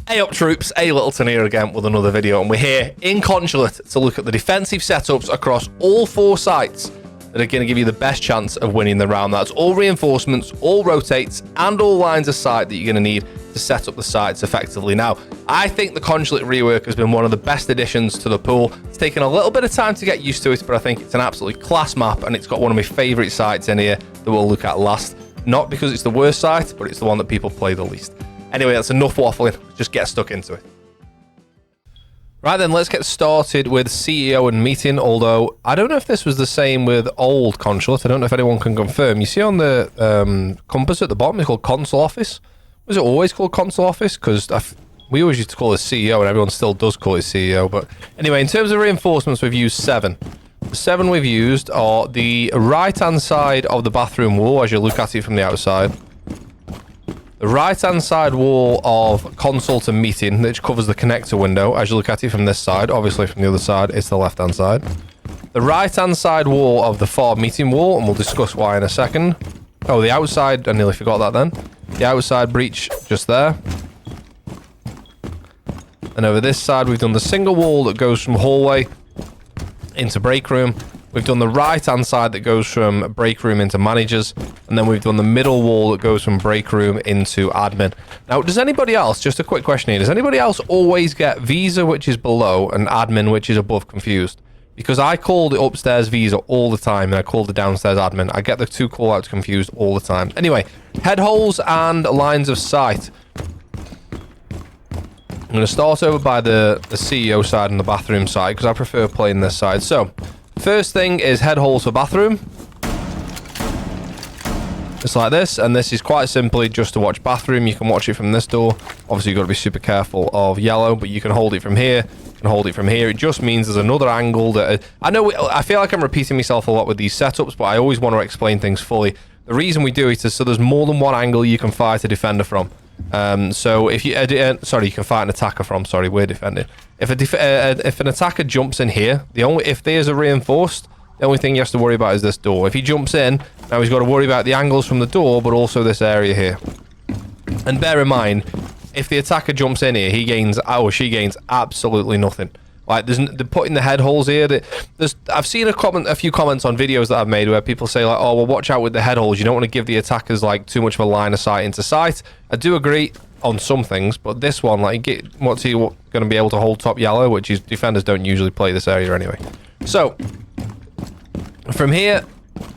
Hey up troops, A Littleton here again with another video, and we're here in Consulate to look at the defensive setups across all 4 sites that are going to give you the best chance of winning the round. That's all reinforcements, all rotates, and all lines of sight that you're going to need to set up the sites effectively. Now, I think the Consulate Rework has been one of the best additions to the pool. It's taken a little bit of time to get used to it, but I think it's an absolutely class map, and it's got one of my favourite sites in here that we'll look at last. Not because it's the worst site, but it's the one that people play the least. Anyway, that's enough waffling. Just get stuck into it. Right then, let's get started with CEO and meeting, although I don't know if this was the same with old Consulate. I don't know if anyone can confirm. You see on the compass at the bottom, it's called Console Office. Was it always called Console Office? Because we always used to call it CEO, and everyone still does call it CEO. But anyway, in terms of reinforcements, we've used 7. The 7 we've used are the right-hand side of the bathroom wall, as you look at it from the outside. The right-hand side wall of consult and meeting, which covers the connector window, as you look at it from this side. Obviously, from the other side, it's the left-hand side. The right-hand side wall of the far meeting wall, and we'll discuss why in a second. Oh, the outside, I nearly forgot that then. The outside breach just there. And over this side, we've done the single wall that goes from hallway into break room. We've done the right-hand side that goes from break room into managers, and then we've done the middle wall that goes from break room into admin. Now, does anybody else, just a quick question here, does anybody else always get Visa, which is below, and admin, which is above, confused? Because I call the upstairs Visa all the time, and I call the downstairs admin. I get the 2 call-outs confused all the time. Anyway, head holes and lines of sight. I'm going to start over by the CEO side and the bathroom side, because I prefer playing this side. So, first thing is head holes for bathroom. Just like this, and this is quite simply just to watch bathroom. You can watch it from this door. Obviously, you've got to be super careful of yellow, but you can hold it from here. You can hold it from here. It just means there's another angle that... I feel like I'm repeating myself a lot with these setups, but I always want to explain things fully. The reason we do it is so there's more than one angle you can fight a defender from. So if you... sorry, you can fight an attacker from. Sorry, we're defending. If an attacker jumps in here, if there's a reinforced, the only thing he has to worry about is this door. If he jumps in, now he's got to worry about the angles from the door, but also this area here. And bear in mind, if the attacker jumps in here, he gains, or she gains absolutely nothing. Like, they're putting the head holes here. I've seen a few comments on videos that I've made where people say, like, oh, well, watch out with the head holes. You don't want to give the attackers, like, too much of a line of sight into sight. I do agree on some things, but this one, like, what's he going to be able to hold top yellow, which is defenders don't usually play this area anyway. So, from here,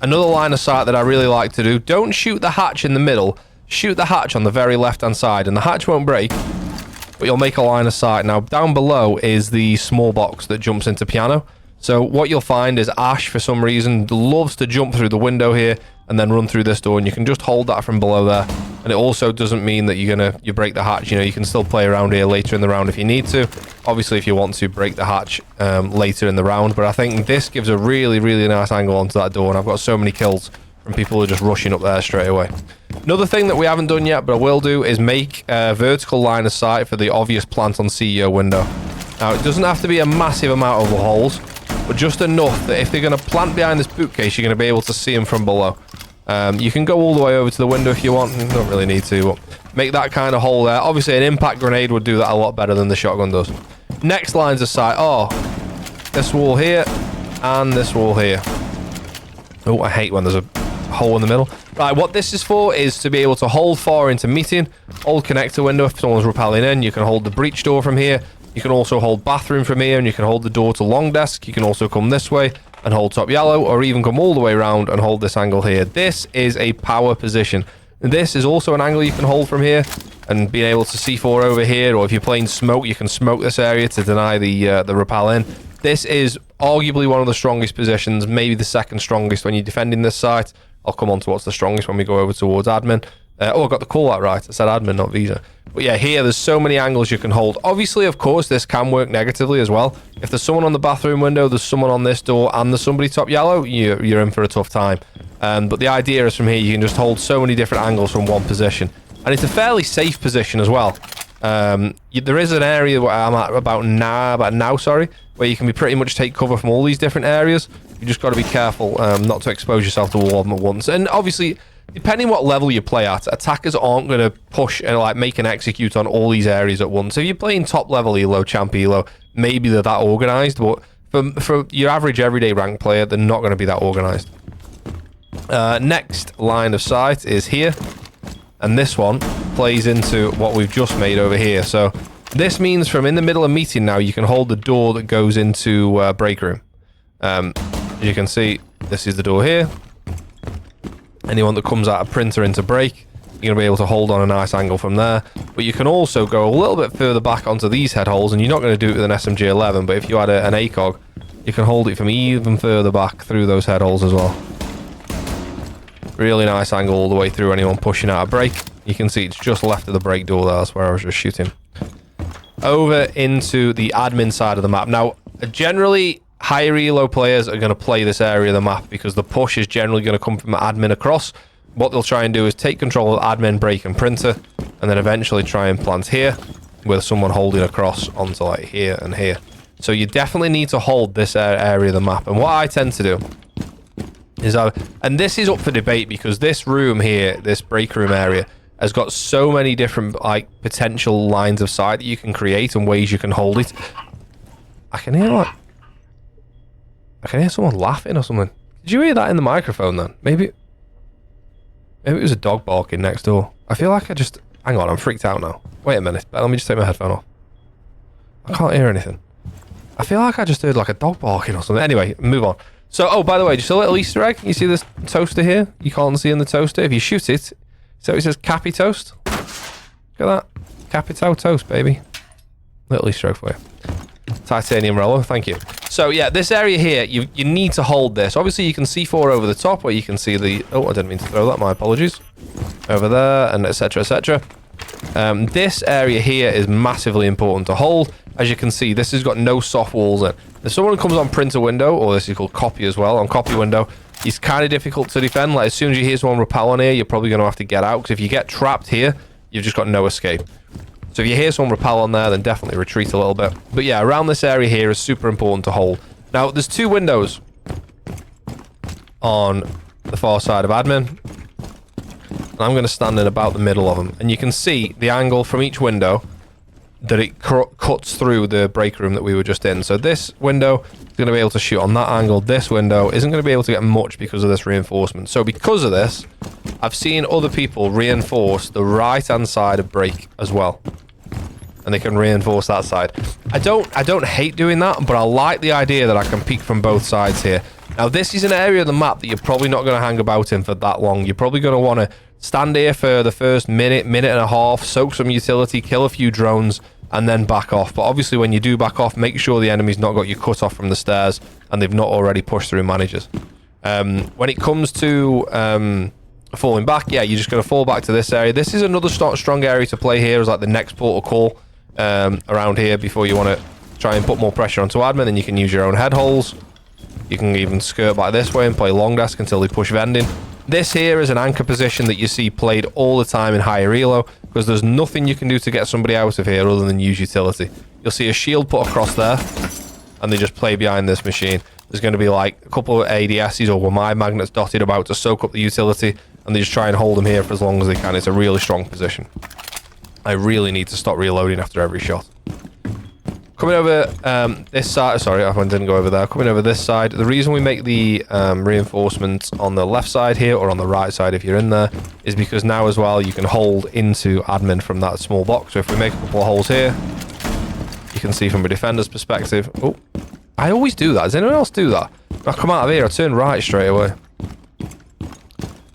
another line of sight that I really like to do, don't shoot the hatch in the middle. Shoot the hatch on the very left-hand side, and the hatch won't break, but you'll make a line of sight. Now, down below is the small box that jumps into piano. So what you'll find is Ash, for some reason, loves to jump through the window here and then run through this door, and you can just hold that from below there. And it also doesn't mean that you break the hatch. You know, you can still play around here later in the round if you need to. Obviously, if you want to break the hatch later in the round. But I think this gives a really, really nice angle onto that door, and I've got so many kills from people who are just rushing up there straight away. Another thing that we haven't done yet, but I will do, is make a vertical line of sight for the obvious plant on CEO window. Now, it doesn't have to be a massive amount of holes, but just enough that if they're going to plant behind this bookcase, you're going to be able to see them from below. You can go all the way over to the window if you want. You don't really need to, but make that kind of hole there. Obviously, an impact grenade would do that a lot better than the shotgun does. Next lines of sight. Oh, this wall here and this wall here. Oh, I hate when there's a hole in the middle. Right, what this is for is to be able to hold far into meeting, hold connector window if someone's rappelling in. You can hold the breach door from here. You can also hold bathroom from here, and you can hold the door to long desk. You can also come this way and hold top yellow, or even come all the way around and hold this angle here. This is a power position. This is also an angle you can hold from here, and being able to C4 over here, or if you're playing smoke, you can smoke this area to deny the rappel in. This is arguably one of the strongest positions, maybe the second strongest when you're defending this site. I'll come on to what's the strongest when we go over towards admin. Oh, I got the call out right. I said admin, not Visa. But yeah, here, there's so many angles you can hold. Obviously, of course, this can work negatively as well. If there's someone on the bathroom window, there's someone on this door, and there's somebody top yellow, you're in for a tough time. But the idea is from here, you can just hold so many different angles from one position. And it's a fairly safe position as well. There is an area where I'm at about now, where you can pretty much take cover from all these different areas. You just got to be careful not to expose yourself to all of them at once. And obviously, depending what level you play at, attackers aren't going to push and like make and execute on all these areas at once. If you're playing top level elo, champ elo, maybe they're that organized, but for your average everyday rank player, they're not going to be that organized. Next line of sight is here, and this one plays into what we've just made over here. So this means from in the middle of meeting now, you can hold the door that goes into break room. As you can see, this is the door here. Anyone that comes out of printer into break, you're going to be able to hold on a nice angle from there. But you can also go a little bit further back onto these head holes, and you're not going to do it with an SMG-11, but if you had an ACOG, you can hold it from even further back through those head holes as well. Really nice angle all the way through anyone pushing out a break. You can see it's just left of the break door there. That's where I was just shooting. Over into the admin side of the map. Now, generally, higher elo players are going to play this area of the map because the push is generally going to come from admin across. What they'll try and do is take control of admin, break, and printer, and then eventually try and plant here with someone holding across onto like here and here. So you definitely need to hold this area of the map. And what I tend to do is and this is up for debate because this room here, this break room area, has got so many different like potential lines of sight that you can create and ways you can hold it. I can hear someone laughing or something. Did you hear that in the microphone then? Maybe it was a dog barking next door. I feel like hang on, I'm freaked out now. Wait a minute, let me just take my headphone off. I can't hear anything. I feel like I just heard like a dog barking or something. Anyway, move on. So, oh, by the way, just a little Easter egg. You see this toaster here? You can't see in the toaster. If you shoot it, so it says Cappy Toast. Look at that. Capito Toast, baby. Little Easter egg for you. Titanium roller, thank you. So, yeah, this area here, you need to hold this. Obviously, you can C4 over the top where you can see the... Oh, I didn't mean to throw that. My apologies. Over there, and etc., etc. This area here is massively important to hold. As you can see, this has got no soft walls in. If someone comes on printer window, or this is called copy as well, on copy window, it's kind of difficult to defend. Like, as soon as you hear someone rappel on here, you're probably going to have to get out, because if you get trapped here, you've just got no escape. So if you hear someone rappel on there, then definitely retreat a little bit. But yeah, around this area here is super important to hold. Now, there's two windows on the far side of admin. And I'm going to stand in about the middle of them. And you can see the angle from each window that it cuts through the break room that we were just in. So this window is going to be able to shoot on that angle. This window isn't going to be able to get much because of this reinforcement. So because of this, I've seen other people reinforce the right-hand side of break as well. And they can reinforce that side. I don't hate doing that, but I like the idea that I can peek from both sides here. Now, this is an area of the map that you're probably not going to hang about in for that long. You're probably going to want to stand here for the first minute and a half, soak some utility, kill a few drones, and then back off. But obviously, when you do back off, make sure the enemy's not got you cut off from the stairs and they've not already pushed through managers. When it comes to falling back, yeah, you're just going to fall back to this area. This is another strong area to play here, is like the next portal call around here before you want to try and put more pressure onto admin. Then you can use your own head holes. You can even skirt back this way and play long desk until they push vending. This here is an anchor position that you see played all the time in higher elo, because there's nothing you can do to get somebody out of here other than use utility. You'll see a shield put across there, and they just play behind this machine. There's going to be like a couple of ADSs or Wamai magnets dotted about to soak up the utility, and they just try and hold them here for as long as they can. It's a really strong position. I really need to stop reloading after every shot. Coming over this side, sorry, I didn't go over there. Coming over this side, the reason we make the reinforcements on the left side here, or on the right side if you're in there, is because now as well you can hold into admin from that small box. So if we make a couple of holes here, you can see from a defender's perspective. Oh, I always do that. Does anyone else do that? I come out of here, I turn right straight away.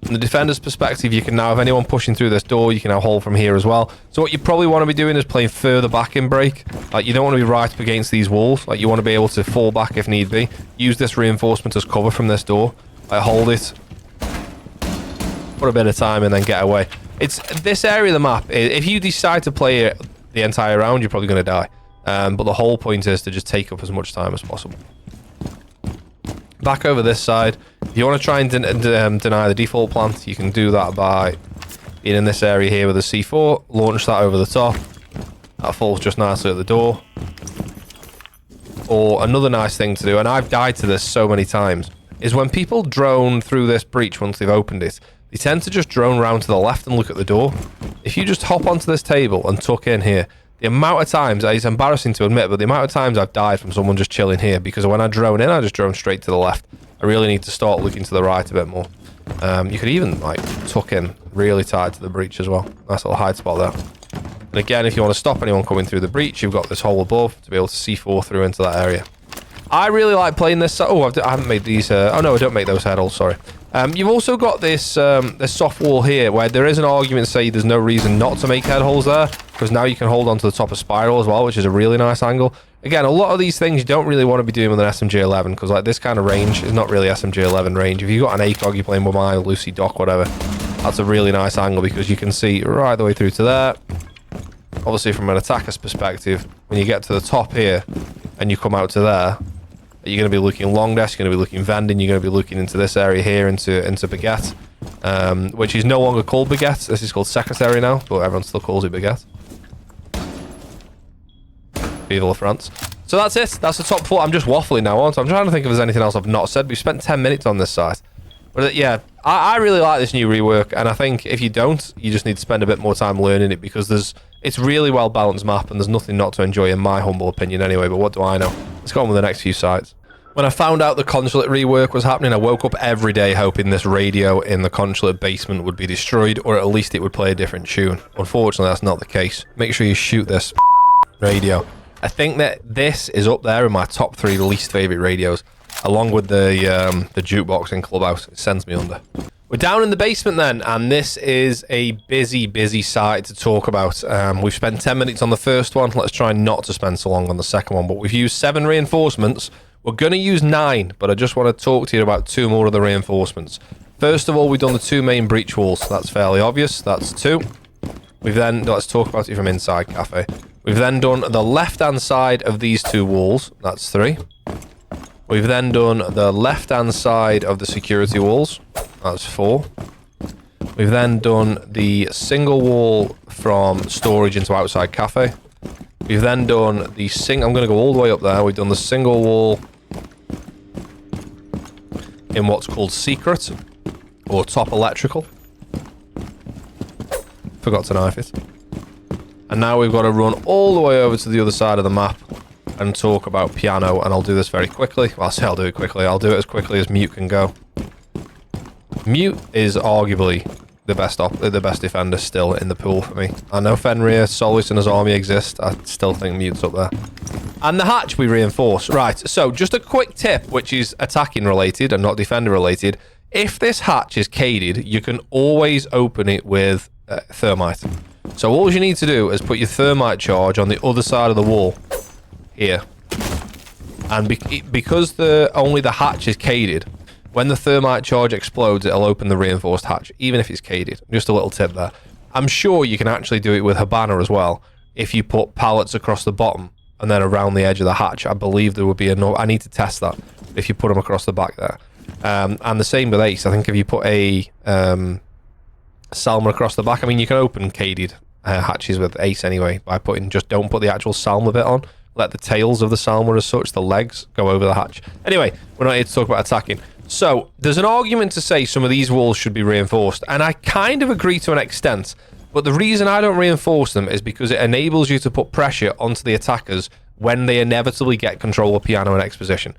From the defender's perspective, you can now, if anyone pushing through this door, you can now hold from here as well. So what you probably want to be doing is playing further back in break. Like, you don't want to be right up against these walls. Like, you want to be able to fall back if need be. Use this reinforcement as cover from this door. Like, hold it. Put a bit of time and then get away. It's this area of the map. If you decide to play it the entire round, you're probably going to die. But the whole point is to just take up as much time as possible. Back over this side. If you want to try and deny the default plant, you can do that by being in this area here with a C4, launch that over the top. That falls just nicely at the door. Or another nice thing to do, and I've died to this so many times, is when people drone through this breach once they've opened it, they tend to just drone around to the left and look at the door. If you just hop onto this table and tuck in here, the amount of times, it's embarrassing to admit, but the amount of times I've died from someone just chilling here, because when I drone in, I just drone straight to the left. I really need to start looking to the right a bit more. You could even like tuck in really tight to the breach as well. Nice little hide spot there. And again, if you want to stop anyone coming through the breach, you've got this hole above to be able to C4 through into that area. I really like playing this. Oh, I haven't made these. Oh no, I don't make those head holes. Sorry. You've also got this this soft wall here, where there is an argument to say there's no reason not to make head holes there, because now you can hold on to the top of spiral as well, which is a really nice angle. Again, a lot of these things you don't really want to be doing with an SMG-11, because like this kind of range is not really SMG-11 range. If you've got an ACOG, you're playing with my Lucy Dock, whatever, that's a really nice angle because you can see right the way through to there. Obviously, from an attacker's perspective, when you get to the top here and you come out to there, you're going to be looking long desk, you're going to be looking vending, you're going to be looking into this area here, into Baguette, which is no longer called Baguette. This is called Secretary now, but everyone still calls it Baguette. Vive la France. So that's it. That's the top 4. I'm just waffling now, aren't I? I'm trying to think if there's anything else I've not said. We've spent 10 minutes on this site. But yeah, I really like this new rework, and I think if you don't, you just need to spend a bit more time learning it, because it's really well balanced map and there's nothing not to enjoy in my humble opinion anyway, but what do I know? Let's go on with the next few sites. When I found out the Consulate rework was happening, I woke up every day hoping this radio in the Consulate basement would be destroyed, or at least it would play a different tune. Unfortunately, that's not the case. Make sure you shoot this radio. I think that this is up there in my top 3 least favourite radios, along with the jukebox in Clubhouse. It sends me under. We're down in the basement then, and this is a busy site to talk about. We've spent 10 minutes on the first one. Let's try not to spend so long on the second one, but we've used 7 reinforcements. We're going to use 9, but I just want to talk to you about 2 more of the reinforcements. First of all, we've done the 2 main breach walls. That's fairly obvious. That's 2. We've then, let's talk about it from inside Cafe. We've then done the left-hand side of these 2 walls. That's 3. We've then done the left-hand side of the security walls. That's 4. We've then done the single wall from storage into outside Cafe. We've then done the I'm going to go all the way up there. We've done the single wall in what's called secret, or top electrical. Forgot to knife it. And now we've got to run all the way over to the other side of the map and talk about piano, and I'll do this very quickly. Well, I say I'll do it quickly. I'll do it as quickly as Mute can go. Mute is arguably the best defender still in the pool for me. I know Fenrir, Solus and his army exist. I still think Mute's up there. And the hatch we reinforce. Right, so just a quick tip, which is attacking related and not defender related. If this hatch is caded, you can always open it with thermite. So all you need to do is put your thermite charge on the other side of the wall here. And because only the hatch is caded, when the thermite charge explodes, it'll open the reinforced hatch, even if it's caded. Just a little tip there. I'm sure you can actually do it with Habana as well, if you put pallets across the bottom and then around the edge of the hatch. I believe there would be enough. I need to test that, if you put them across the back there. And the same with Ace. I think if you put a Salma across the back, I mean, you can open caded hatches with Ace anyway, by putting, just don't put the actual Salma bit on. Let the tails of the Salma as such, the legs, go over the hatch. Anyway, we're not here to talk about attacking. So, there's an argument to say some of these walls should be reinforced, and I kind of agree to an extent, but the reason I don't reinforce them is because it enables you to put pressure onto the attackers when they inevitably get control of piano and exposition.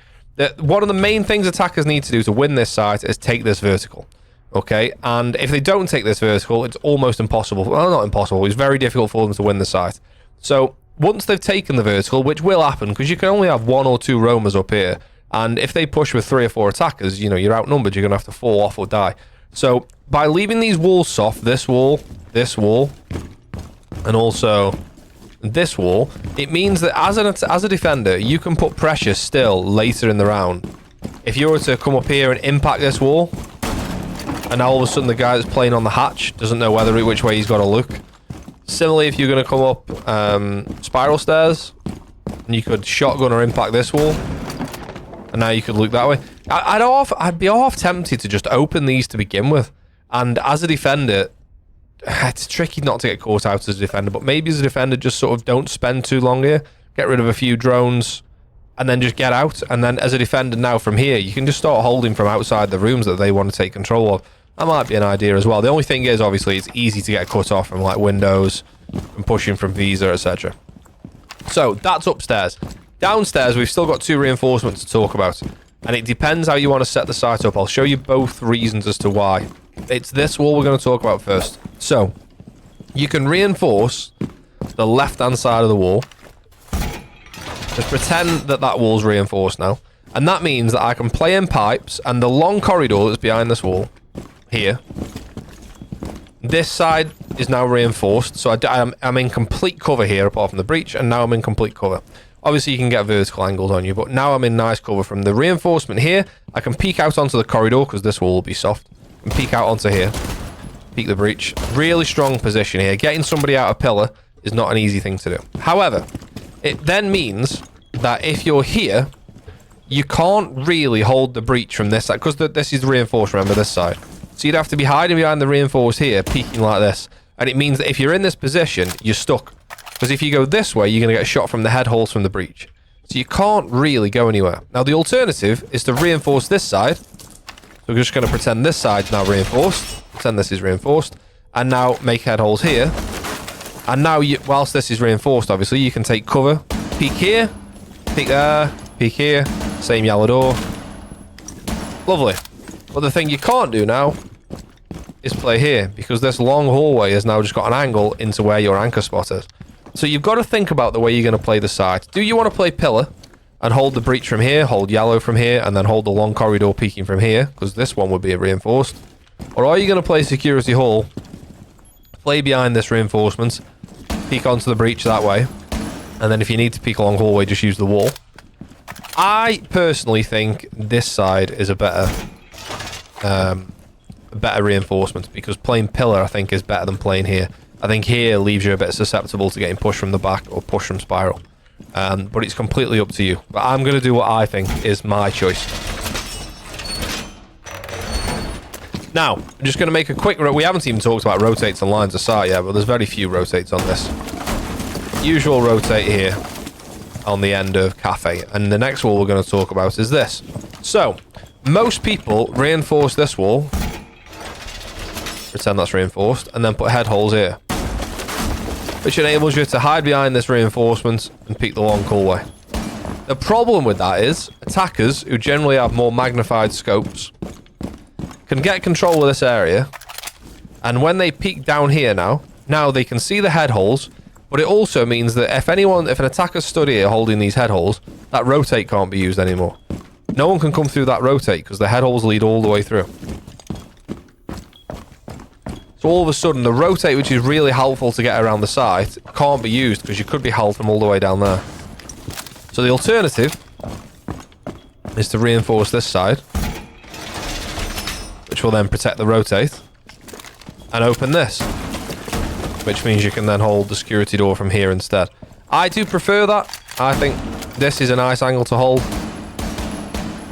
One of the main things attackers need to do to win this site is take this vertical, okay? And if they don't take this vertical, it's almost impossible. Well, not impossible, it's very difficult for them to win the site. So, once they've taken the vertical, which will happen, because you can only have 1 or 2 roamers up here, and if they push with 3 or 4 attackers, you know, you're outnumbered, you're going to have to fall off or die. So, by leaving these walls soft, this wall, and also this wall, it means that as a defender, you can put pressure still later in the round. If you were to come up here and impact this wall, and now all of a sudden the guy that's playing on the hatch doesn't know which way he's got to look. Similarly, if you're going to come up spiral stairs, and you could shotgun or impact this wall, and now you could look that way. I'd be half tempted to just open these to begin with. And as a defender, it's tricky not to get caught out as a defender, but maybe as a defender, just sort of don't spend too long here. Get rid of a few drones, and then just get out. And then as a defender now from here, you can just start holding from outside the rooms that they want to take control of. That might be an idea as well. The only thing is, obviously, it's easy to get cut off from like windows and pushing from Visa, etc. So that's upstairs. Downstairs, we've still got 2 reinforcements to talk about, and it depends how you want to set the site up. I'll show you both reasons as to why. It's this wall we're going to talk about first. So you can reinforce the left-hand side of the wall. Just pretend that that wall's reinforced now, and that means that I can play in pipes, and the long corridor that's behind this wall here, this side is now reinforced, so I'm in complete cover here apart from the breach, and now I'm in complete cover. Obviously you can get vertical angles on you, but now I'm in nice cover from the reinforcement here. I can peek out onto the corridor because this wall will be soft, and peek out onto here, peek the breach. Really strong position here. Getting somebody out of pillar is not an easy thing to do. However, it then means that if you're here, you can't really hold the breach from this side, because this is reinforced, remember, this side. So you'd have to be hiding behind the reinforced here, peeking like this. And it means that if you're in this position, you're stuck. Because if you go this way, you're going to get a shot from the head holes from the breach. So you can't really go anywhere. Now, the alternative is to reinforce this side. So we're just going to pretend this side's now reinforced. Pretend this is reinforced. And now make head holes here. And now, whilst this is reinforced, obviously, you can take cover. Peek here. Peek there. Peek here. Same yellow door. Lovely. But the thing you can't do now is play here, because this long hallway has now just got an angle into where your anchor spot is. So you've got to think about the way you're going to play the site. Do you want to play pillar and hold the breach from here, hold yellow from here, and then hold the long corridor peeking from here, because this one would be reinforced? Or are you going to play security hall, play behind this reinforcement, peek onto the breach that way, and then if you need to peek along hallway, just use the wall? I personally think this side is a better reinforcement, because playing pillar, I think, is better than playing here. I think here leaves you a bit susceptible to getting pushed from the back or pushed from spiral. But it's completely up to you. But I'm going to do what I think is my choice. Now, I'm just going to make a quick... We haven't even talked about rotates and lines of sight yet, but there's very few rotates on this. Usual rotate here on the end of cafe. And the next wall we're going to talk about is this. So, most people reinforce this wall. Pretend that's reinforced. And then put head holes here, which enables you to hide behind this reinforcement and peek the long hallway. The problem with that is attackers, who generally have more magnified scopes, can get control of this area, and when they peek down here now they can see the head holes, but it also means that if an attacker stood here holding these head holes, that rotate can't be used anymore. No one can come through that rotate because the head holes lead all the way through. So all of a sudden, the rotate, which is really helpful to get around the site, can't be used because you could be held from all the way down there. So the alternative is to reinforce this side, which will then protect the rotate, and open this, which means you can then hold the security door from here instead. I do prefer that. I think this is a nice angle to hold.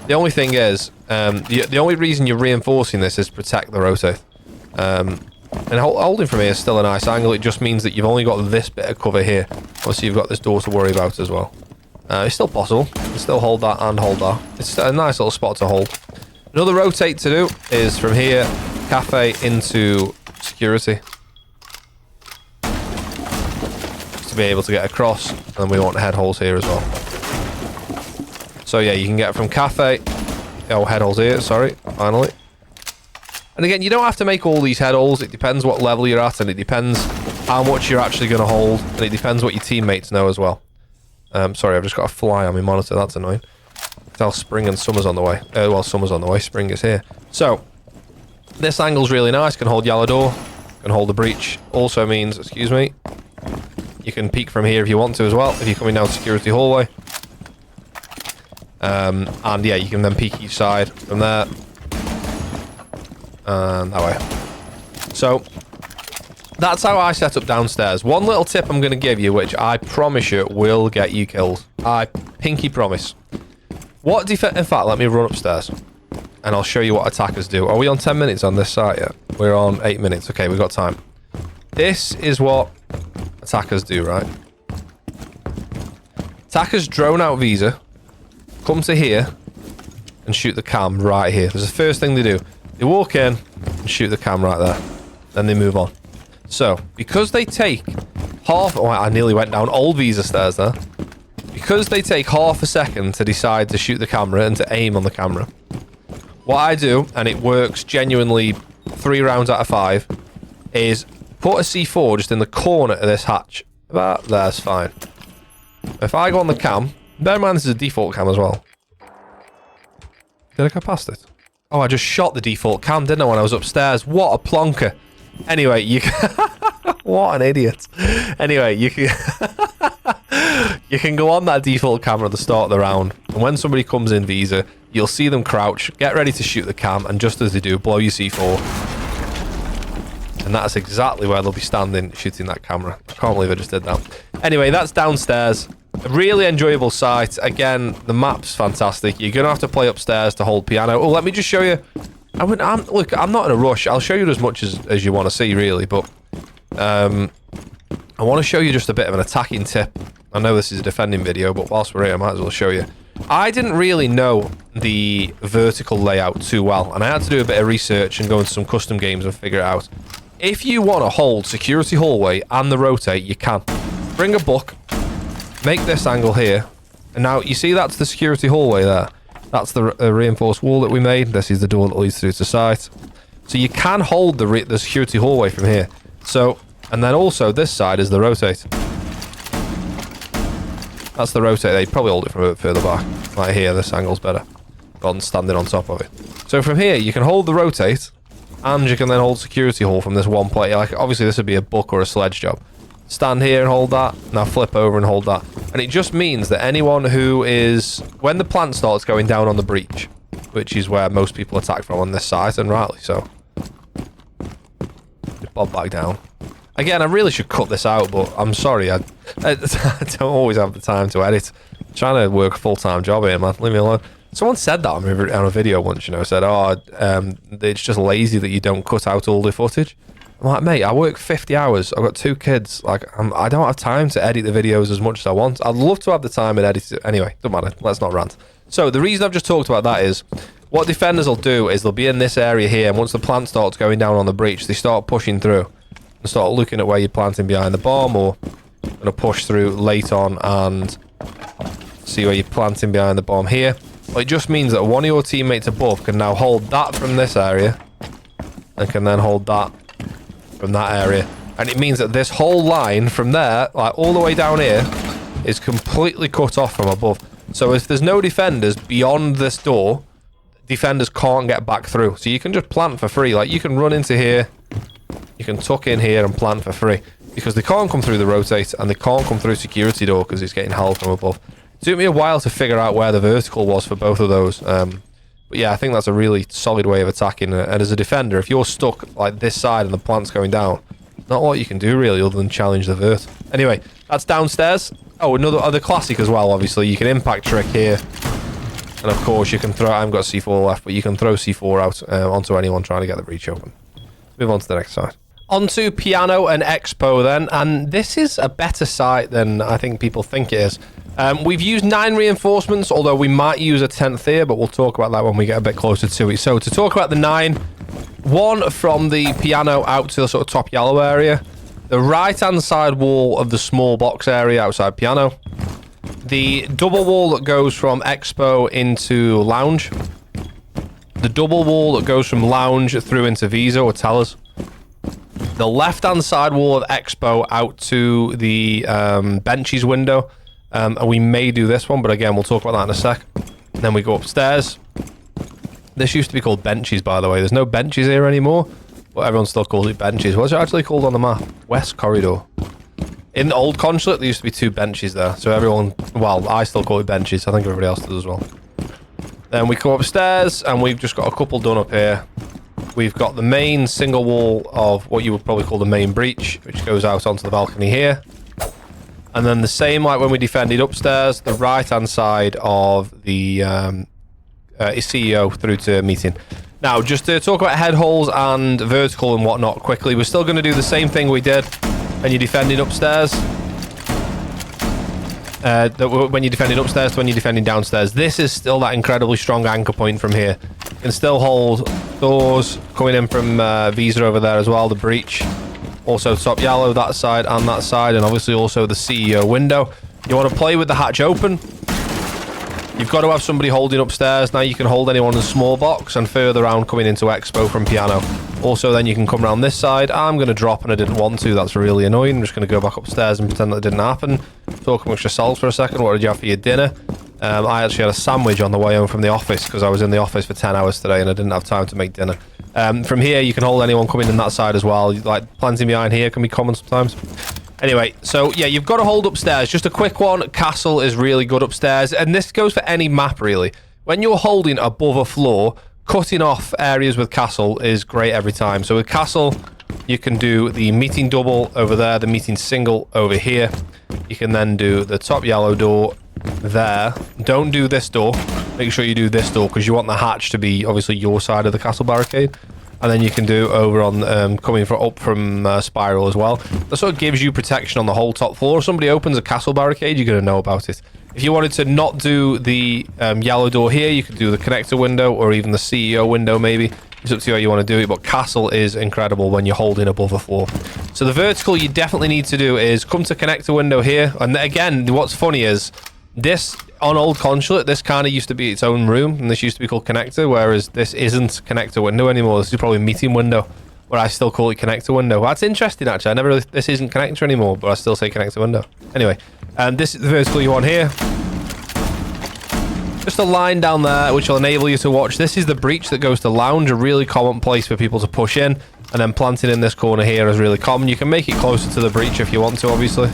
The only thing is, the only reason you're reinforcing this is to protect the rotate. And holding from here is still a nice angle. It just means that you've only got this bit of cover here. Obviously, you've got this door to worry about as well. It's still possible. You can still hold that and hold that. It's a nice little spot to hold. Another rotate to do is from here, cafe into security. Just to be able to get across. And then we want head holes here as well. So yeah, you can get from cafe... Oh, head holes here, sorry, finally. And again, you don't have to make all these head holes. It depends what level you're at, and it depends how much you're actually going to hold, and it depends what your teammates know as well. Sorry, I've just got a fly on my monitor. That's annoying. Tell spring and summer's on the way. Well, summer's on the way. Spring is here. So, this angle's really nice. Can hold yellow door. Can hold the breach. Also means, excuse me, you can peek from here if you want to as well, if you're coming down security hallway. And yeah, you can then peek each side from there. And that way. So that's how I set up downstairs. One little tip I'm going to give you, which I promise you will get you killed. I pinky promise. In fact, let me run upstairs and I'll show you what attackers do. Are we on 10 minutes on this site yet? We're on 8 minutes. Okay, we've got time. This is what attackers do, right? Attackers drone out Visa, come to here and shoot the cam right here. This is the first thing they do. They walk in, and shoot the cam right there. Then they move on. So, because they take half... Oh, I nearly went down old visa stairs there. Because they take half a second to decide to shoot the camera and to aim on the camera, what I do, and it works genuinely 3 rounds out of 5, is put a C4 just in the corner of this hatch. About there's fine. If I go on the cam, bear in mind this is a default cam as well. Did I go past it? Oh, I just shot the default cam, didn't I, when I was upstairs? What a plonker. Anyway, you can... What an idiot. Anyway, you can... You can go on that default camera at the start of the round, and when somebody comes in visa, you'll see them crouch, get ready to shoot the cam, and just as they do, blow your C4. And that's exactly where they'll be standing, shooting that camera. I can't believe I just did that. Anyway, that's downstairs. A really enjoyable site. Again, the map's fantastic. You're going to have to play upstairs to hold piano. Oh, let me just show you. Look, I'm not in a rush. I'll show you as much as you want to see, really, but I want to show you just a bit of an attacking tip. I know this is a defending video, but whilst we're here, I might as well show you. I didn't really know the vertical layout too well, and I had to do a bit of research and go into some custom games and figure it out. If you want to hold security hallway and the rotate, you can. Bring a book, make this angle here, and now you see that's the security hallway there. That's the reinforced wall that we made. This is the door that leads through to site. So you can hold the security hallway from here. So, and then also this side is the rotate. That's the rotate. They probably hold it from a bit further back. Right here, this angle's better. Rather than standing on top of it. So from here, you can hold the rotate, and you can then hold security hall from this one plate. Like, obviously, this would be a book or a sledge job. Stand here and hold that. Now flip over and hold that. And it just means that anyone who is... When the plant starts going down on the breach, which is where most people attack from on this site, and rightly so. Bob back down. Again, I really should cut this out, but I'm sorry. I don't always have the time to edit. I'm trying to work a full-time job here, man. Leave me alone. Someone said that on a video once, you know, said, oh, it's just lazy that you don't cut out all the footage. I'm like, mate, I work 50 hours. I've got 2 kids. Like, I don't have time to edit the videos as much as I want. I'd love to have the time and edit it. Anyway, doesn't matter. Let's not rant. So the reason I've just talked about that is what defenders will do is they'll be in this area here, and once the plant starts going down on the breach, they start pushing through and start looking at where you're planting behind the bomb, or going to push through late on and see where you're planting behind the bomb here. Well, it just means that one of your teammates above can now hold that from this area and can then hold that from that area. And it means that this whole line from there, like all the way down here, is completely cut off from above. So if there's no defenders beyond this door, defenders can't get back through. So you can just plant for free. Like, you can run into here, you can tuck in here and plant for free, because they can't come through the rotate and they can't come through security door because it's getting held from above. It took me a while to figure out where the vertical was for both of those. But yeah, I think that's a really solid way of attacking. And as a defender, if you're stuck like this side and the plant's going down, not a lot you can do really other than challenge the vert. Anyway, that's downstairs. Oh, another other classic as well, obviously. You can impact trick here. And of course you can throw, I haven't got C4 left, but you can throw C4 out onto anyone trying to get the breach open. Move on to the next side. Onto Piano and Expo then, and this is a better site than I think people think it is. We've used 9 reinforcements, although we might use a 10th here, but we'll talk about that when we get a bit closer to it. So to talk about the 9, 1 from the Piano out to the sort of top yellow area, the right-hand side wall of the small box area outside Piano, the double wall that goes from Expo into Lounge, the double wall that goes from Lounge through into Visa or Tellers, the left-hand side wall of Expo out to the benches window, and we may do this one, but again, we'll talk about that in a sec. And then we go upstairs. This used to be called benches, by the way. There's no benches here anymore, but everyone still calls it benches. What's it actually called on the map? West Corridor. In the old Consulate, there used to be 2 benches there, so everyone, well, I still call it benches. I think everybody else does as well. Then we come upstairs, and we've just got a couple done up here. We've got the main single wall of what you would probably call the main breach, which goes out onto the balcony here. And then the same like when we defended upstairs, the right-hand side of the CEO through to meeting. Now, just to talk about head holes and vertical and whatnot quickly, we're still going to do the same thing we did when you defended upstairs. when you're defending upstairs to when you're defending downstairs. This is still that incredibly strong anchor point from here. You can still hold doors coming in from Visa over there as well, the breach. Also top yellow, that side and that side, and obviously also the CEO window. You want to play with the hatch open. You've got to have somebody holding upstairs. Now you can hold anyone in a small box, and further around coming into Expo from piano. Also then you can come around this side. I'm going to drop and I didn't want to. That's really annoying. I'm just going to go back upstairs and pretend that didn't happen. Talk amongst yourselves for a second. What did you have for your dinner? I actually had a sandwich on the way home from the office because I was in the office for 10 hours today and I didn't have time to make dinner. From here you can hold anyone coming in that side as well. Like planting behind here can be common sometimes. Anyway, so yeah, you've got to hold upstairs. Just a quick one. Castle is really good upstairs, and this goes for any map really. When you're holding above a floor, cutting off areas with castle is great every time. So with castle, you can do the meeting double over there, the meeting single over here. You can then do the top yellow door there. Don't do this door. Make sure you do this door because you want the hatch to be obviously your side of the castle barricade. And then you can do over on coming up from spiral as well. That sort of gives you protection on the whole top floor. If somebody opens a castle barricade, you're going to know about it. If you wanted to not do the yellow door here, you could do the connector window or even the CEO window maybe. It's up to you how you want to do it, but castle is incredible when you're holding above a floor. So the vertical you definitely need to do is come to connector window here. And again, what's funny is this on old Consulate, this kind of used to be its own room, and this used to be called connector, whereas this isn't connector window anymore. This is probably meeting window, but I still call it connector window. That's interesting actually. I never really, this isn't connector anymore, but I still say connector window. Anyway, this is the vertical you want here. Just a line down there which will enable you to watch. This is the breach that goes to lounge, a really common place for people to push in, and then planting in this corner here is really common. You can make it closer to the breach if you want to, obviously.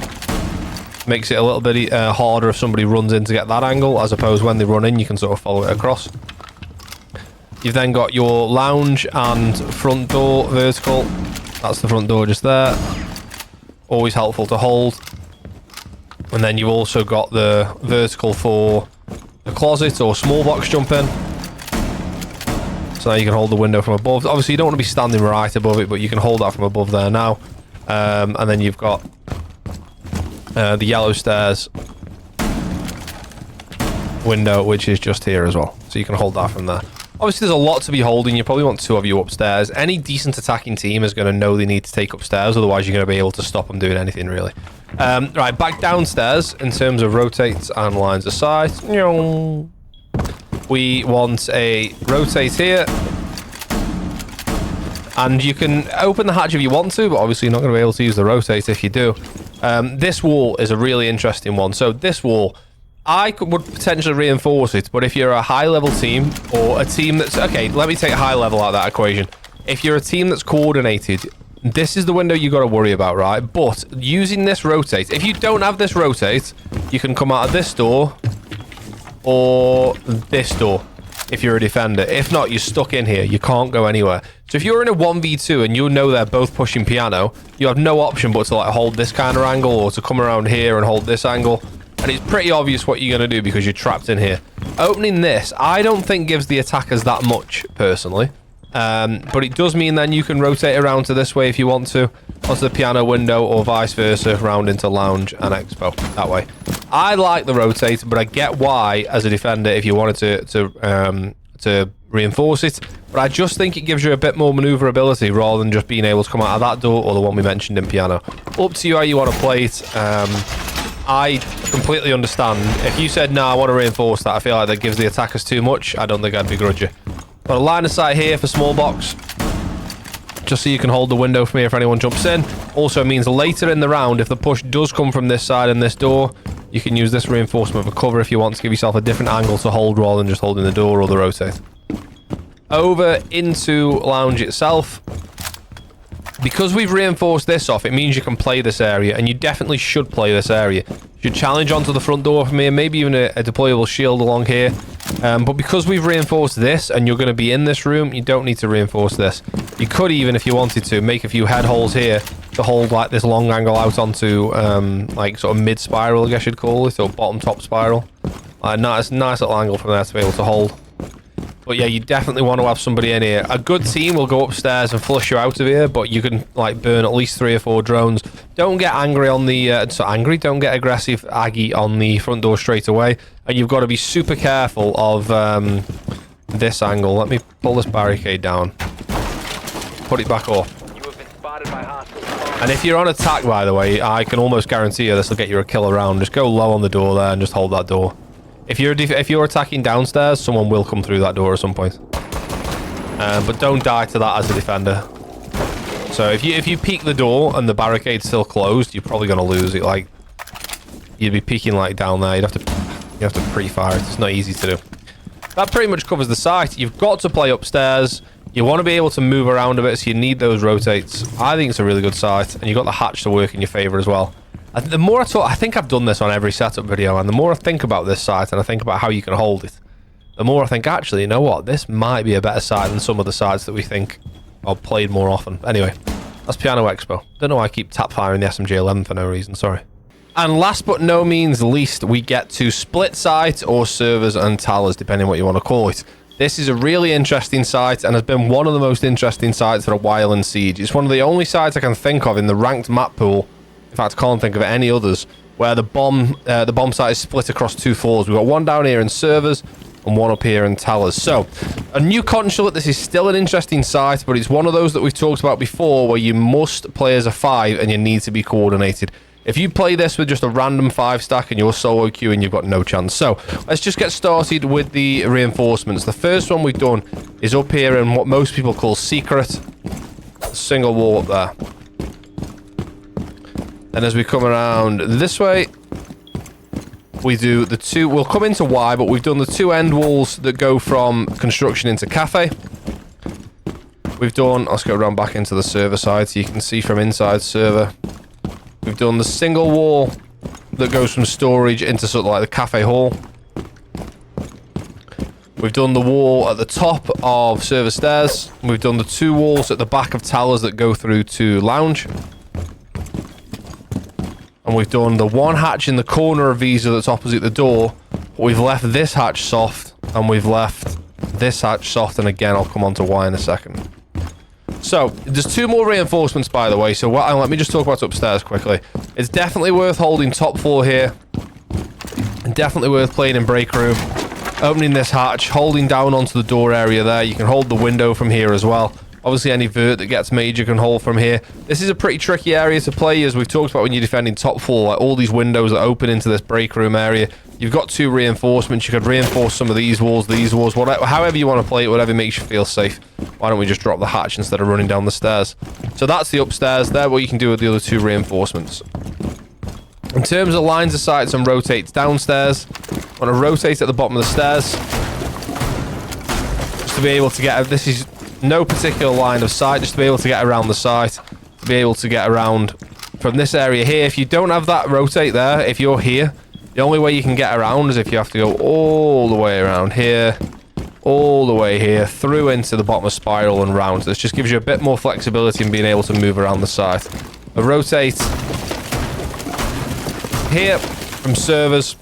Makes it a little bit harder if somebody runs in to get that angle, as opposed when they run in you can sort of follow it across. You've then got your lounge and front door vertical. That's the front door just there. Always helpful to hold. And then you've also got the vertical for the closet or small box jump in. So now you can hold the window from above. Obviously you don't want to be standing right above it, but you can hold that from above there now. And then you've got the yellow stairs window, which is just here as well. So you can hold that from there. Obviously, there's a lot to be holding. You probably want two of you upstairs. Any decent attacking team is going to know they need to take upstairs. Otherwise, you're going to be able to stop them doing anything, really. Right, back downstairs in terms of rotates and lines of sight. We want a rotate here. And you can open the hatch if you want to, but obviously you're not going to be able to use the rotate if you do. This wall is a really interesting one. So this wall, I would potentially reinforce it, but if you're a high-level team or a team that's... Okay, let me take high level out of that equation. If you're a team that's coordinated, this is the window you got to worry about, right? But using this rotate, if you don't have this rotate, you can come out of this door or this door if you're a defender. If not, you're stuck in here. You can't go anywhere. So if you're in a 1v2 and you know they're both pushing piano, you have no option but to like hold this kind of angle or to come around here and hold this angle. And it's pretty obvious what you're going to do because you're trapped in here. Opening this, I don't think gives the attackers that much, personally. But it does mean then you can rotate around to this way if you want to, onto the piano window or vice versa, round into lounge and expo, that way. I like the rotate, but I get why, as a defender, if you wanted to reinforce it. But I just think it gives you a bit more maneuverability rather than just being able to come out of that door or the one we mentioned in piano. Up to you how you want to play it. I completely understand. If you said, no, I want to reinforce that, I feel like that gives the attackers too much, I don't think I'd begrudge you. Got a line of sight here for small box, just so you can hold the window from here if anyone jumps in. Also means later in the round, if the push does come from this side and this door, you can use this reinforcement for cover if you want to give yourself a different angle to hold rather than just holding the door or the rotate. Over into lounge itself. Because we've reinforced this off, it means you can play this area, and you definitely should play this area. You should challenge onto the front door from here, maybe even a deployable shield along here. But because we've reinforced this, and you're going to be in this room, you don't need to reinforce this. You could even, if you wanted to, make a few head holes here to hold like this long angle out onto like sort of mid-spiral, I guess you'd call it, or bottom-top spiral. Nice little angle from there to be able to hold. But yeah, you definitely want to have somebody in here. A good team will go upstairs and flush you out of here, but you can like burn at least 3 or 4 drones. Don't get angry on the don't get aggressive Aggie on the front door straight away, and you've got to be super careful of this angle. Let me pull this barricade down, put it back up. You have been spotted by hostiles. And if you're on attack, by the way, I can almost guarantee you this will get you a kill around. Just go low on the door there and just hold that door. If you're attacking downstairs, someone will come through that door at some point. But don't die to that as a defender. So if you peek the door and the barricade's still closed, you're probably gonna lose it. Like you'd be peeking like down there. You have to pre-fire it. It's not easy to do. That pretty much covers the site. You've got to play upstairs. You want to be able to move around a bit, so you need those rotates. I think it's a really good site, and you've got the hatch to work in your favor as well. The more I think I've done this on every setup video, and the more I think about this site and I think about how you can hold it, the more I think, actually, you know what? This might be a better site than some of the sites that we think are played more often. Anyway, that's Piano Expo. Don't know why I keep tap firing the SMG-11 for no reason, sorry. And last but no means least, we get to split site or servers and towers, depending on what you want to call it. This is a really interesting site and has been one of the most interesting sites for a while in Siege. It's one of the only sites I can think of in the ranked map pool, in fact I can't think of any others, where the bomb site is split across 2 floors. We've got one down here in servers and one up here in towers. So, a new Consulate. This is still an interesting site, but it's one of those that we've talked about before where you must play as a 5 and you need to be coordinated. If you play this with just a random 5 stack and you're solo queuing, you've got no chance. So, let's just get started with the reinforcements. The first one we've done is up here in what most people call secret. Single wall up there. And as we come around this way, we do the 2... We'll come into Y, but we've done the 2 end walls that go from construction into cafe. We've done... Let's go around back into the server side so you can see from inside server. We've done the single wall that goes from storage into sort of like the cafe hall. We've done the wall at the top of server stairs. We've done the 2 walls at the back of towers that go through to lounge. And we've done the 1 hatch in the corner of Visa that's opposite the door. We've left this hatch soft, and we've left this hatch soft, and again, I'll come on to why in a second. So, there's 2 more reinforcements, by the way, so let me just talk about upstairs quickly. It's definitely worth holding top floor here. And definitely worth playing in break room. Opening this hatch, holding down onto the door area there. You can hold the window from here as well. Obviously, any vert that gets made, you can hold from here. This is a pretty tricky area to play, as we've talked about when you're defending top floor. Like all these windows that open into this break room area. You've got 2 reinforcements. You could reinforce some of these walls, whatever, however you want to play it, whatever makes you feel safe. Why don't we just drop the hatch instead of running down the stairs? So that's the upstairs there, what you can do with the other 2 reinforcements. In terms of lines of sights and rotates downstairs, I want to rotate at the bottom of the stairs. Just to be able to get... This is no particular line of sight, just to be able to get around the site. To be able to get around from this area here. If you don't have that rotate there, if you're here, the only way you can get around is if you have to go all the way around here, all the way here, through into the bottom of spiral and round. This just gives you a bit more flexibility in being able to move around the site. A rotate here from servers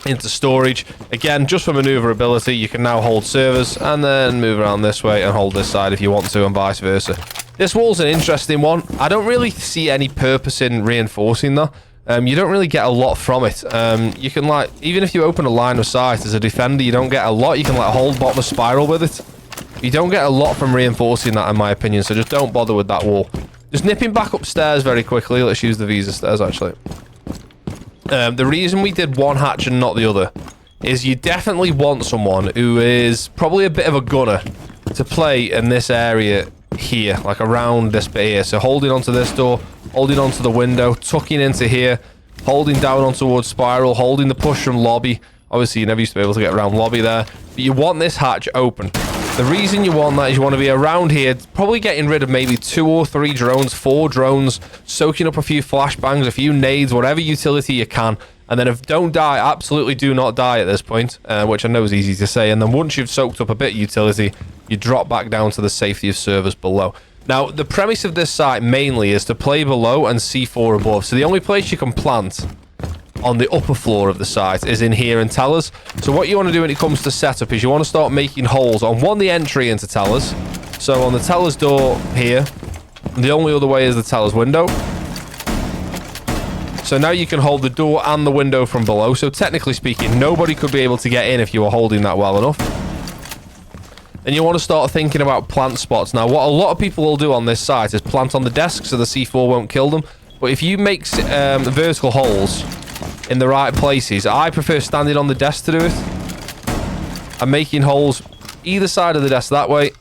into storage. Again, just for maneuverability, you can now hold servers and then move around this way and hold this side if you want to, and vice versa. This wall's an interesting one. I don't really see any purpose in reinforcing that. You don't really get a lot from it. You can, like, even if you open a line of sight as a defender, you don't get a lot. You can, like, hold bottom of spiral with it. You don't get a lot from reinforcing that, in my opinion, so just don't bother with that wall. Just nipping back upstairs very quickly. Let's use the Visa stairs, actually. The reason we did 1 hatch and not the other is you definitely want someone who is probably a bit of a gunner to play in this area here, like around this bit here. So holding onto this door, holding onto the window, tucking into here, holding down on towards spiral, holding the push from lobby. Obviously, you never used to be able to get around lobby there, but you want this hatch open. The reason you want that is you want to be around here, probably getting rid of maybe 2 or 3 drones, 4 drones, soaking up a few flashbangs, a few nades, whatever utility you can. And then if don't die, absolutely do not die at this point, which I know is easy to say. And then once you've soaked up a bit of utility, you drop back down to the safety of servers below. Now, the premise of this site mainly is to play below and C4 above. So the only place you can plant on the upper floor of the site is in here in tellers. So what you want to do when it comes to setup is you want to start making holes on the entry into tellers. So on the tellers door here, the only other way is the tellers window. So now you can hold the door and the window from below. So technically speaking, nobody could be able to get in if you were holding that well enough. And you want to start thinking about plant spots. Now, what a lot of people will do on this site is plant on the desk so the C4 won't kill them. But if you make vertical holes in the right places, I prefer standing on the desk to do it. I'm making holes either side of the desk that way.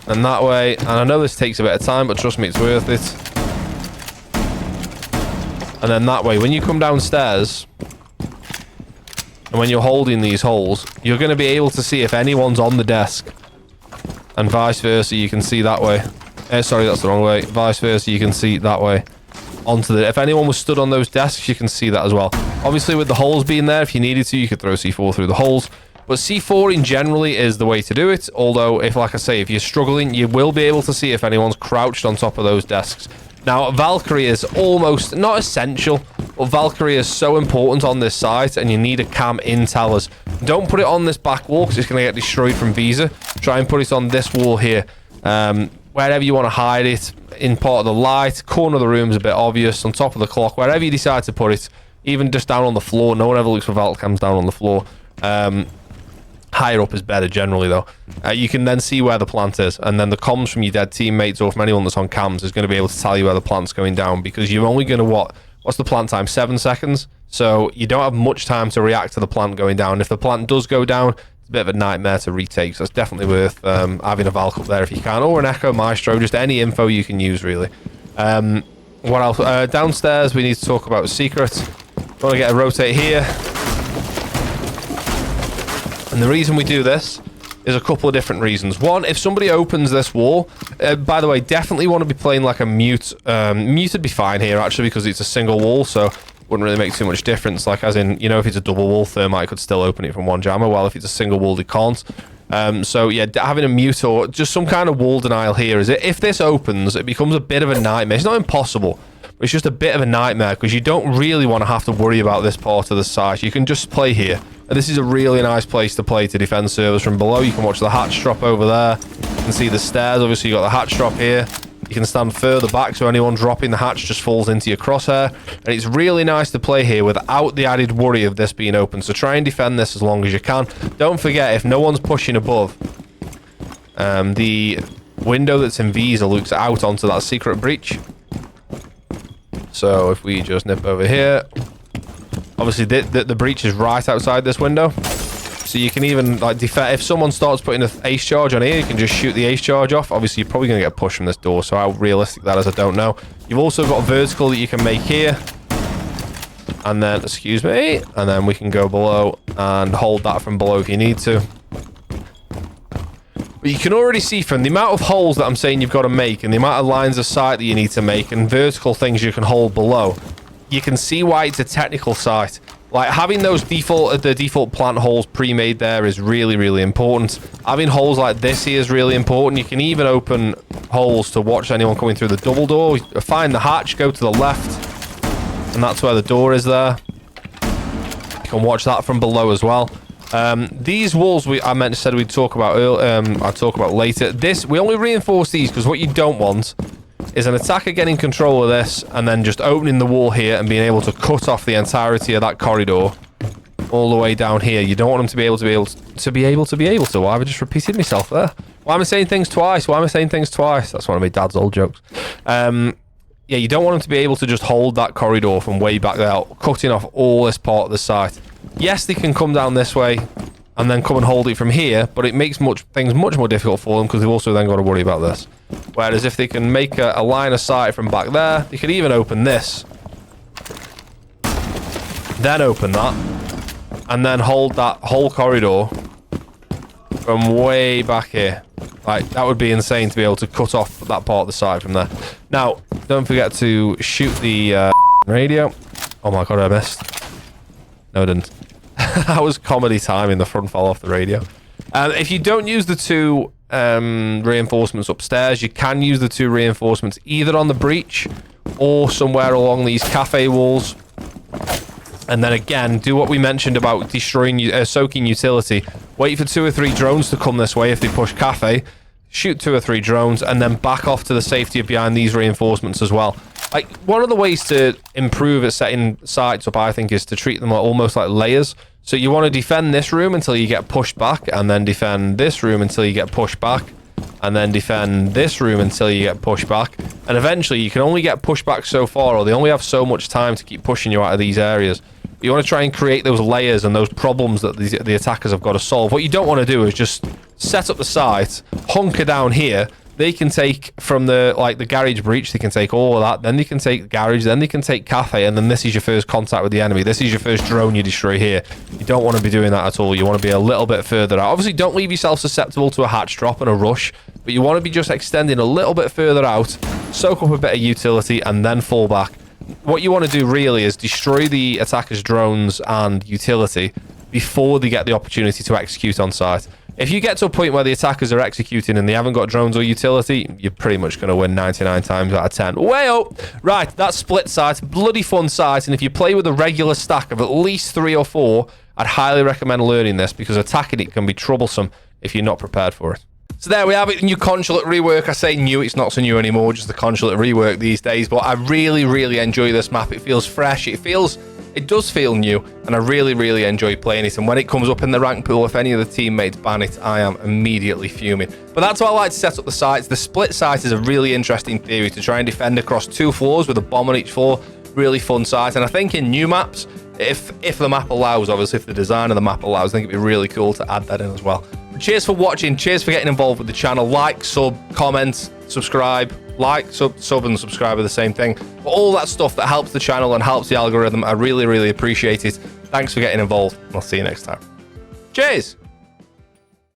And that way. And I know this takes a bit of time, but trust me, it's worth it. And then that way, when you come downstairs... and when you're holding these holes, you're going to be able to see if anyone's on the desk. And vice versa, you can see that way. Sorry, that's the wrong way. Vice versa, you can see that way. If anyone was stood on those desks, you can see that as well. Obviously, with the holes being there, if you needed to, you could throw C4 through the holes. But C4 in generally is the way to do it. Although, like I say, if you're struggling, you will be able to see if anyone's crouched on top of those desks. Now, Valkyrie is almost, not essential, but Valkyrie is so important on this site, and you need a cam in tellers. Don't put it on this back wall, because it's going to get destroyed from Visa. Try and put it on this wall here. Wherever you want to hide it, in part of the light, corner of the room is a bit obvious, on top of the clock, wherever you decide to put it, even just down on the floor. No one ever looks for Valk cams down on the floor. Higher up is better generally, though. You can then see where the plant is, and then the comms from your dead teammates or from anyone that's on cams is going to be able to tell you where the plant's going down, because you're only going to, what's the plant time? 7 seconds? So you don't have much time to react to the plant going down. If the plant does go down, it's a bit of a nightmare to retake, so it's definitely worth having a Valk up there if you can, or an Echo Maestro, just any info you can use, really. What else? Downstairs, we need to talk about secrets. Want to get a rotate here. And the reason we do this is a couple of different reasons. One, if somebody opens this wall, by the way, definitely want to be playing like a mute. Mute would be fine here, actually, because it's a single wall, so wouldn't really make too much difference. Like, as in, you know, if it's a double wall, Thermite could still open it from one jammer, while if it's a single wall, they can't. So, yeah, having a mute or just some kind of wall denial here is it. If this opens, it becomes a bit of a nightmare. It's not impossible, but it's just a bit of a nightmare, because you don't really want to have to worry about this part of the site. You can just play here. And this is a really nice place to play to defend servers from below. You can watch the hatch drop over there. You can see the stairs. Obviously, you got the hatch drop here. You can stand further back, so anyone dropping the hatch just falls into your crosshair. And it's really nice to play here without the added worry of this being open. So try and defend this as long as you can. Don't forget, if no one's pushing above, the window that's in Visa looks out onto that secret breach. So if we just nip over here... Obviously, the breach is right outside this window. So you can even, like, defend. If someone starts putting an ace charge on here, you can just shoot the ace charge off. Obviously, you're probably going to get pushed from this door. So how realistic that is, I don't know. You've also got a vertical that you can make here. And then, excuse me. And then we can go below and hold that from below if you need to. But you can already see from the amount of holes that I'm saying you've got to make, and the amount of lines of sight that you need to make, and vertical things you can hold below, you can see why it's a technical site. Like, having those default plant holes pre-made there is really, really important. Having holes like this here is really important. You can even open holes to watch anyone coming through the double door. Find the hatch, go to the left, and that's where the door is there. You can watch that from below as well. These walls I said we'd talk about earlier. I'll talk about later. We only reinforce these because what you don't want is an attacker getting control of this and then just opening the wall here and being able to cut off the entirety of that corridor all the way down here. You don't want them to be able to. Why have I just repeated myself there? Why am I saying things twice? That's one of my dad's old jokes. Yeah, you don't want them to be able to just hold that corridor from way back there, cutting off all this part of the site. Yes, they can come down this way and then come and hold it from here, but it makes things much more difficult for them because they've also then got to worry about this. Whereas if they can make a line of sight from back there, they could even open this, then open that, and then hold that whole corridor from way back here. Like, that would be insane to be able to cut off that part of the side from there. Now, don't forget to shoot the radio. Oh my god, I missed. No, I didn't. That was comedy timing. The front fell off the radio. If you don't use the two reinforcements upstairs, you can use the two reinforcements either on the breach or somewhere along these cafe walls. And then again, do what we mentioned about destroying, soaking utility. Wait for 2 or 3 drones to come this way if they push cafe. Shoot 2 or 3 drones and then back off to the safety of behind these reinforcements as well. Like, one of the ways to improve at setting sites up, I think, is to treat them almost like layers. So you want to defend this room until you get pushed back, and then defend this room until you get pushed back, and then defend this room until you get pushed back. And eventually you can only get pushed back so far, or they only have so much time to keep pushing you out of these areas. You want to try and create those layers and those problems that the attackers have got to solve. What you don't want to do is just set up the site, hunker down here. They can take from the garage breach, they can take all of that, then they can take the garage, then they can take cafe, and then this is your first contact with the enemy. This is your first drone you destroy here. You don't want to be doing that at all. You want to be a little bit further out. Obviously, don't leave yourself susceptible to a hatch drop and a rush, but you want to be just extending a little bit further out, soak up a bit of utility, and then fall back. What you want to do really is destroy the attackers' drones and utility before they get the opportunity to execute on site. If you get to a point where the attackers are executing and they haven't got drones or utility, you're pretty much going to win 99 times out of 10. Way up! Right, that's split site. Bloody fun site. And if you play with a regular stack of at least 3 or 4, I'd highly recommend learning this, because attacking it can be troublesome if you're not prepared for it. So there we have it, the new Consulate Rework. I say new, it's not so new anymore, just the Consulate Rework these days. But I really, really enjoy this map. It feels fresh. It does feel new, and I really, really enjoy playing it. And when it comes up in the rank pool, if any of the teammates ban it, I am immediately fuming. But that's why I like to set up the sites. The split site is a really interesting theory to try and defend across 2 floors with a bomb on each floor. Really fun site. And I think in new maps, if the map allows, obviously, if the design of the map allows, I think it'd be really cool to add that in as well. But cheers for watching. Cheers for getting involved with the channel. Like, sub, comment, subscribe. Like, sub, and subscribe are the same thing. But all that stuff that helps the channel and helps the algorithm, I really, really appreciate it. Thanks for getting involved. I'll see you next time. Cheers!